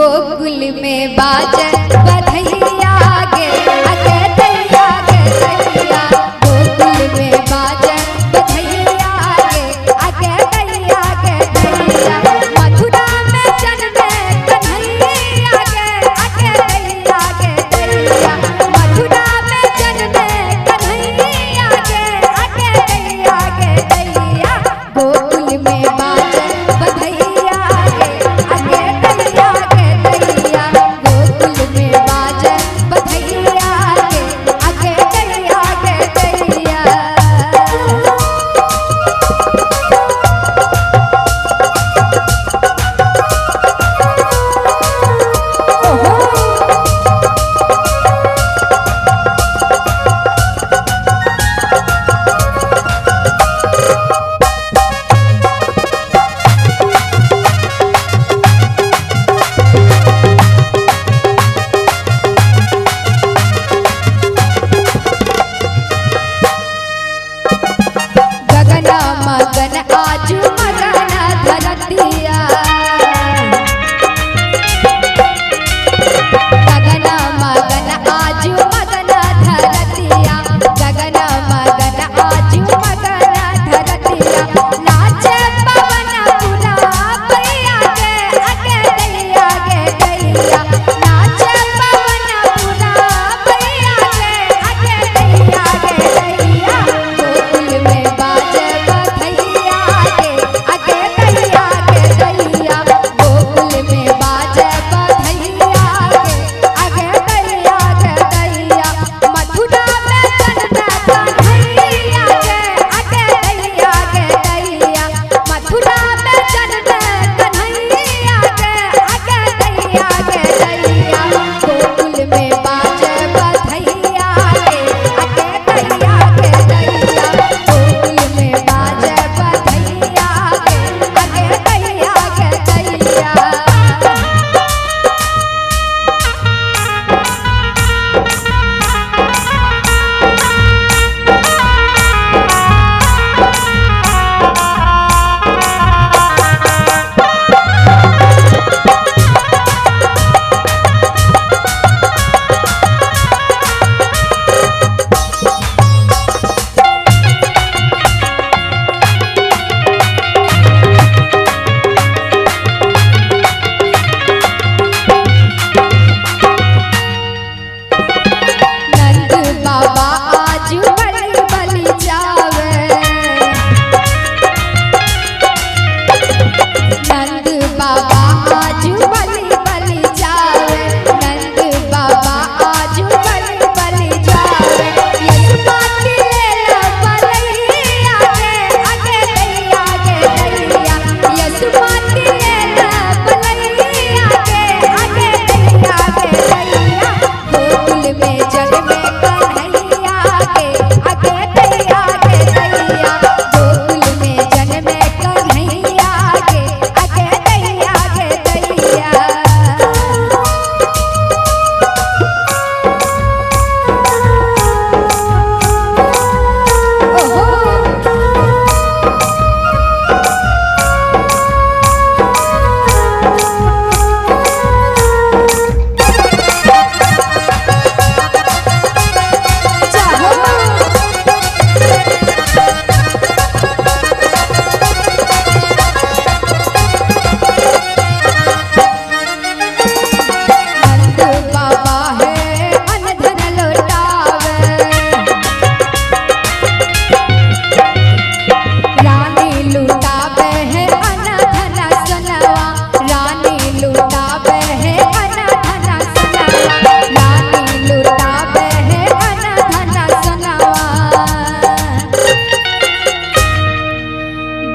गोकुल में बाजे बधैया गे अगे दैया गे दैया। गोकुल में बाजे बधैया गे अगे दैया गे दैया। मथुरा में जन्मे कन्हैया गे अगे दैया गे दैया। मथुरा में जन्मे कन्हैया गे अगे दैया गे दैया। गोकुल में बाजे बधैया गे अगे दैया गे दैया। गोकुल में बाजे बधैया गे अगे दैया गे दैया। गगन मगन आज मगन धरतिया। गगन मगन आज मगन धरतिया। गगन मगन आज मगन धरतिया। नाचे पवन गुलाबैया गे अगे दैया गे दैया। नाचे पवन गुलाबैया गे अगे दैया गे दैया। गोकुल में बाजे बधैया गे अगे दैया गे दैया। गोकुल में बाजे बधैया गे अगे दैया गे दैया। मथुरा में जन्मे कन्हैया गे अगे दैया गे दैया। मथुरा में जन्मे कन्हैया गे अगे दैया गे दैया। गोकुल में बाजे बधैया गे अगे दैया गे दैया। गोकुल में बाजे बधैया गे अगे दैया गे दैया। नंद बाबा आज बलि बलि जावे। नंद बाबा आज बलि बलि जावे। नंद बाबा आज बलि बलि जावे। यशुमती लेला बलैया गे अगे दैया गे दैया। यशुमती लेला बलैया गे अगे दैया गे दैया। गोकुल में जन्मे कन्हैया गे अगे दैया गे दैया। गोकुल में जन्मे कन्हैया गे अगे दैया गे दैया। नंद बाबा है अनधन लौटावे। रानी लुटावे है अनधन सनवा। रानी लुटावे है अनधन सनवा। रानी लुटावे है अनधन सनवा।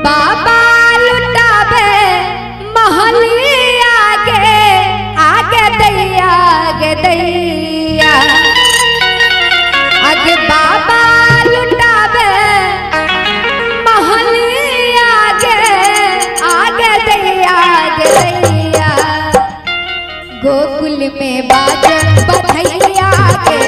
बाबा लुटावे महलिया गे आगे दैया गे दैया। आगे बाबा लुटावे महलिया गे आगे दैया गे दैया। गोकुल में बाजे बधैया गे